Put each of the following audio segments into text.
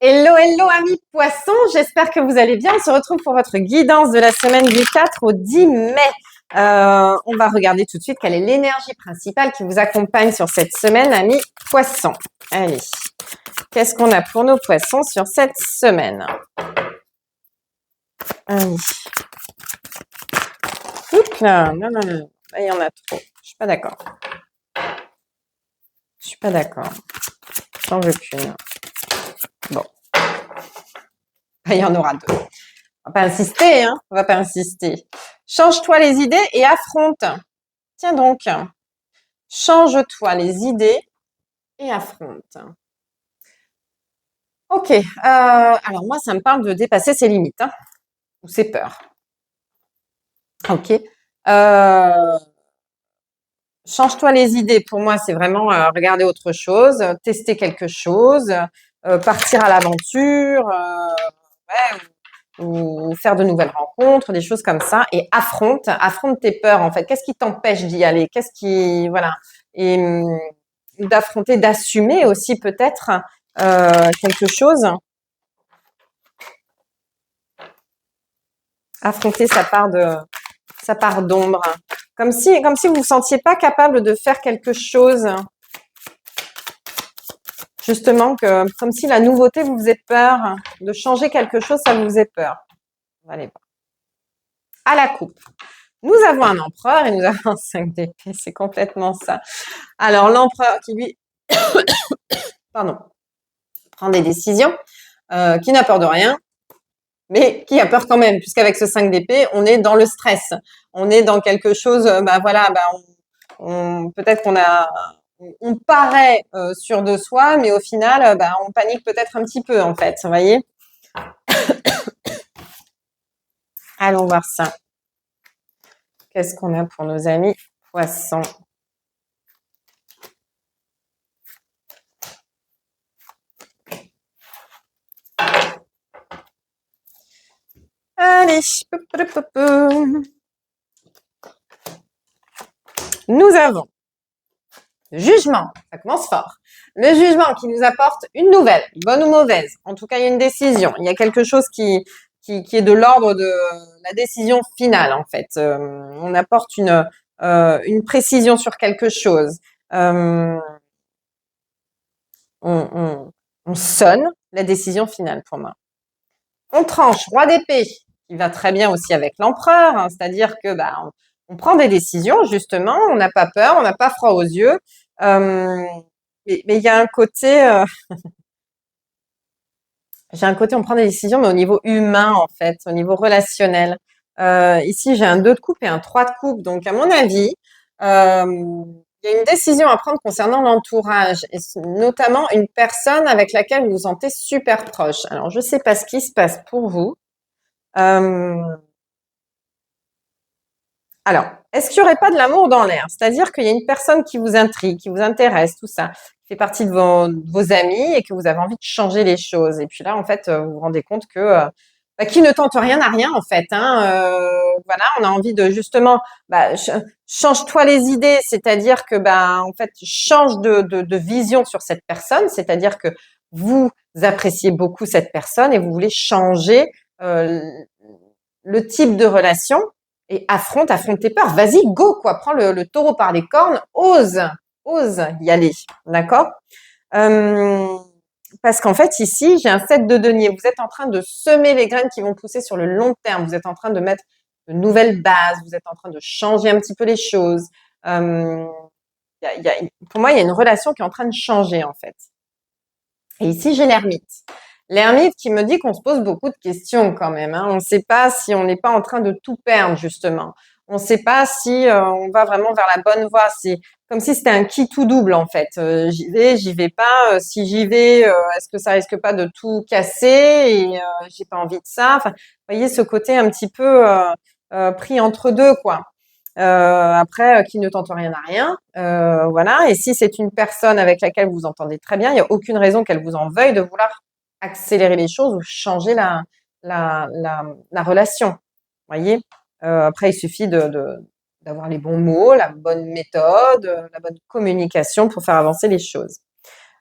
Hello, hello amis poissons, j'espère que vous allez bien. On se retrouve pour votre guidance de la semaine du 4 au 10 mai. On va regarder tout de suite quelle est l'énergie principale qui vous accompagne sur cette semaine, amis poissons. Allez, qu'est-ce qu'on a pour nos poissons sur cette semaine? Allez. Oups là, non, non, non, là, il y en a trop. Je suis pas d'accord. Je suis pas d'accord. J'en veux qu'une. Bon. Il y en aura deux. On va pas insister, hein. On va pas insister. Change-toi les idées et affronte. Tiens donc. Change-toi les idées et affronte. Ok. Alors moi, ça me parle de dépasser ses limites, hein, ou ses peurs. Ok. Change-toi les idées. Pour moi, c'est vraiment regarder autre chose, tester quelque chose, partir à l'aventure. Ouais, ou faire de nouvelles rencontres, des choses comme ça, et affronte tes peurs en fait. Qu'est-ce qui t'empêche d'y aller? Qu'est-ce qui, voilà, et d'affronter, d'assumer aussi peut-être quelque chose. Affronter sa part d'ombre, comme si vous vous sentiez pas capable de faire quelque chose. Justement, comme si la nouveauté vous faisait peur, de changer quelque chose, ça vous faisait peur. On va aller voir. À la coupe. Nous avons un empereur et nous avons un 5 d'épée, c'est complètement ça. Alors, l'empereur qui, lui, pardon, prend des décisions, qui n'a peur de rien, mais qui a peur quand même, puisqu'avec ce 5 d'épée, on est dans le stress. On est dans quelque chose, peut-être on paraît sûr de soi, mais au final, on panique peut-être un petit peu, en fait, vous voyez. Allons voir ça. Qu'est-ce qu'on a pour nos amis poissons? Allez, nous avons jugement, ça commence fort. Le jugement qui nous apporte une nouvelle, bonne ou mauvaise. En tout cas, il y a une décision. Il y a quelque chose qui est de l'ordre de la décision finale, en fait. On apporte une précision sur quelque chose. On sonne la décision finale pour moi. On tranche, roi d'épée, qui va très bien aussi avec l'empereur, hein, c'est-à-dire que on prend des décisions, justement, on n'a pas peur, on n'a pas froid aux yeux. Mais il y a un côté, j'ai un côté, on prend des décisions, mais au niveau humain, en fait, au niveau relationnel. Ici, j'ai un 2 de coupe et un 3 de coupe. Donc, à mon avis, il y a une décision à prendre concernant l'entourage, et notamment une personne avec laquelle vous vous sentez super proche. Alors, je ne sais pas ce qui se passe pour vous. Alors, est-ce qu'il n'y aurait pas de l'amour dans l'air? C'est-à-dire qu'il y a une personne qui vous intrigue, qui vous intéresse, tout ça, qui fait partie de vos amis et que vous avez envie de changer les choses. Et puis là, en fait, vous vous rendez compte que qui ne tente rien n'a rien, en fait. Hein, voilà, on a envie de justement, change-toi les idées, c'est-à-dire que, en fait, change de vision sur cette personne, c'est-à-dire que vous appréciez beaucoup cette personne et vous voulez changer le type de relation. Et affronte tes peurs. Vas-y, go, quoi. Prends le taureau par les cornes. Ose y aller. D'accord? Parce qu'en fait, ici, j'ai un 7 de denier. Vous êtes en train de semer les graines qui vont pousser sur le long terme. Vous êtes en train de mettre de nouvelles bases. Vous êtes en train de changer un petit peu les choses. Pour moi, il y a une relation qui est en train de changer, en fait. Et ici, j'ai l'ermite. L'ermite qui me dit qu'on se pose beaucoup de questions quand même. Hein. On ne sait pas si on n'est pas en train de tout perdre, justement. On ne sait pas si on va vraiment vers la bonne voie. C'est comme si c'était un qui tout double, en fait. J'y vais pas. Si j'y vais, est-ce que ça risque pas de tout casser? Et j'ai pas envie de ça. Enfin, vous voyez ce côté un petit peu pris entre deux, quoi. Après, qui ne tente rien à rien, voilà. Et si c'est une personne avec laquelle vous vous entendez très bien, il n'y a aucune raison qu'elle vous en veuille de vouloir accélérer les choses ou changer la relation. Voyez. Après, il suffit d'avoir les bons mots, la bonne méthode, la bonne communication pour faire avancer les choses.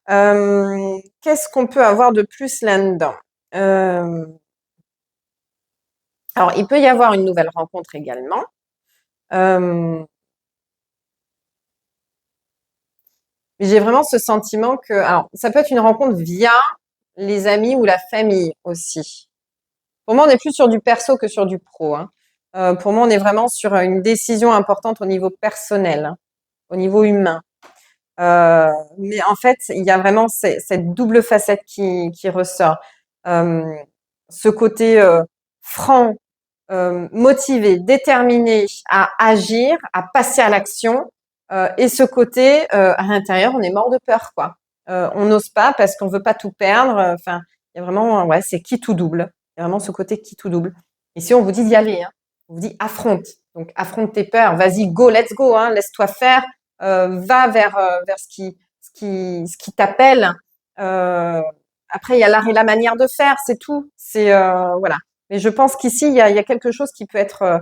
Qu'est-ce qu'on peut avoir de plus là-dedans? Alors, il peut y avoir une nouvelle rencontre également. Mais j'ai vraiment ce sentiment que, alors, ça peut être une rencontre via les amis ou la famille aussi. Pour moi, on est plus sur du perso que sur du pro, hein. Pour moi, on est vraiment sur une décision importante au niveau personnel, hein, au niveau humain. Mais en fait, il y a vraiment cette double facette qui ressort. Euh, Ce côté franc, motivé, déterminé à agir, à passer à l'action, et ce côté à l'intérieur, on est mort de peur, quoi. On n'ose pas parce qu'on veut pas tout perdre. Enfin, il y a vraiment, ouais, c'est qui tout double. Il y a vraiment ce côté qui tout double. Et si on vous dit d'y aller, hein, on vous dit affronte. Donc affronte tes peurs, vas-y, go, let's go, hein, laisse-toi faire, va vers ce qui t'appelle. Euh, Après, il y a l'art et la manière de faire, c'est tout. C'est voilà. Mais je pense qu'ici, il y a quelque chose qui peut être,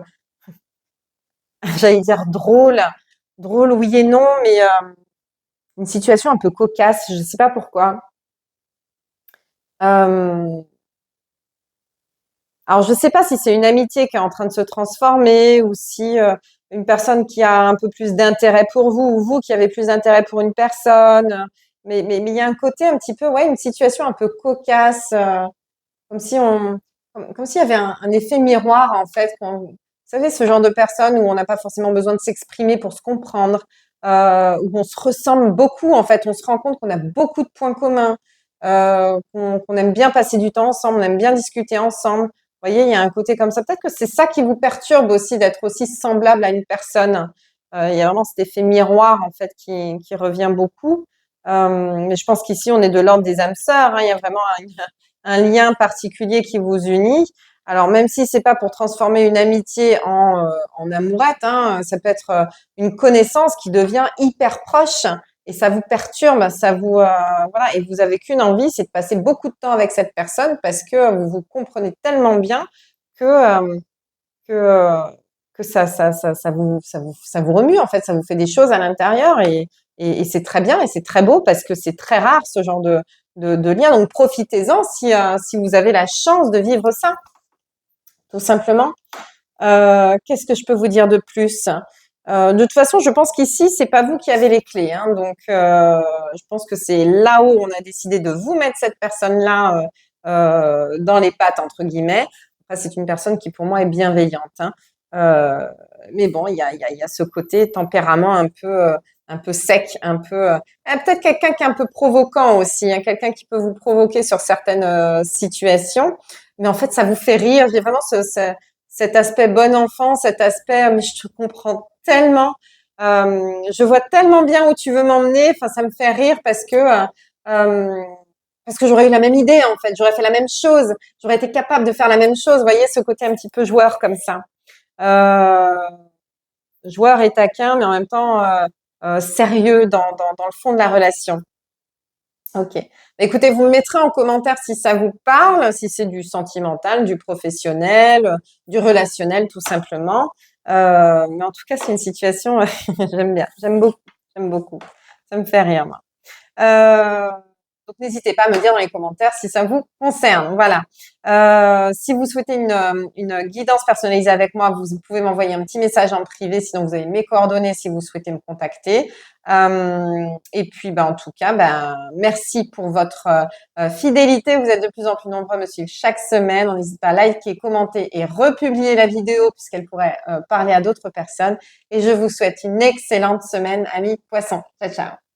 j'allais dire drôle, drôle oui et non, mais une situation un peu cocasse. Je ne sais pas pourquoi. Euh, alors, je ne sais pas si c'est une amitié qui est en train de se transformer ou si une personne qui a un peu plus d'intérêt pour vous ou vous qui avez plus d'intérêt pour une personne. Mais il y a un côté un petit peu, ouais, une situation un peu cocasse, comme si comme s'il y avait un effet miroir en fait. Vous savez, ce genre de personnes où on n'a pas forcément besoin de s'exprimer pour se comprendre, où on se ressemble beaucoup en fait. On se rend compte qu'on a beaucoup de points communs, qu'on aime bien passer du temps ensemble, on aime bien discuter ensemble. Vous voyez, il y a un côté comme ça. Peut-être que c'est ça qui vous perturbe aussi d'être aussi semblable à une personne. Il y a vraiment cet effet miroir en fait qui revient beaucoup. Mais je pense qu'ici on est de l'ordre des âmes sœurs, hein. Il y a vraiment un lien particulier qui vous unit. Alors même si c'est pas pour transformer une amitié en amourette, hein, ça peut être une connaissance qui devient hyper proche et ça vous perturbe, ça vous voilà, et vous avez qu'une envie, c'est de passer beaucoup de temps avec cette personne parce que vous vous comprenez tellement bien que que euh, que ça vous remue en fait, ça vous fait des choses à l'intérieur et c'est très bien et c'est très beau parce que c'est très rare ce genre de lien. Donc profitez-en si vous avez la chance de vivre ça, tout simplement. Qu'est-ce que je peux vous dire de plus? De toute façon, je pense qu'ici, c'est pas vous qui avez les clés, hein. Donc, je pense que c'est là où on a décidé de vous mettre cette personne-là dans les pattes, entre guillemets. Après, c'est une personne qui, pour moi, est bienveillante, hein. Euh, mais bon, il y a ce côté tempérament un peu sec, un peu. Peut-être quelqu'un qui est un peu provoquant aussi, hein, quelqu'un qui peut vous provoquer sur certaines situations. Mais en fait, ça vous fait rire. J'ai vraiment cet aspect bon enfant, cet aspect, mais je te comprends tellement. Je vois tellement bien où tu veux m'emmener. Enfin, ça me fait rire euh, parce que j'aurais eu la même idée en fait. J'aurais fait la même chose. J'aurais été capable de faire la même chose. Vous voyez, ce côté un petit peu joueur comme ça. Euh, Joueur et taquin, mais en même temps sérieux dans le fond de la relation. Ok. Écoutez, vous me mettrez en commentaire si ça vous parle, si c'est du sentimental, du professionnel, du relationnel, tout simplement. Mais en tout cas, c'est une situation, j'aime bien, j'aime beaucoup, j'aime beaucoup. Ça me fait rire, moi. Euh, donc n'hésitez pas à me dire dans les commentaires si ça vous concerne. Voilà. Si vous souhaitez une guidance personnalisée avec moi, vous pouvez m'envoyer un petit message en privé. Sinon, vous avez mes coordonnées si vous souhaitez me contacter. Et puis, en tout cas, merci pour votre fidélité. Vous êtes de plus en plus nombreux à me suivre chaque semaine. On n'hésite pas à liker, commenter et republier la vidéo puisqu'elle pourrait parler à d'autres personnes. Et je vous souhaite une excellente semaine, amis poissons. Ciao, ciao.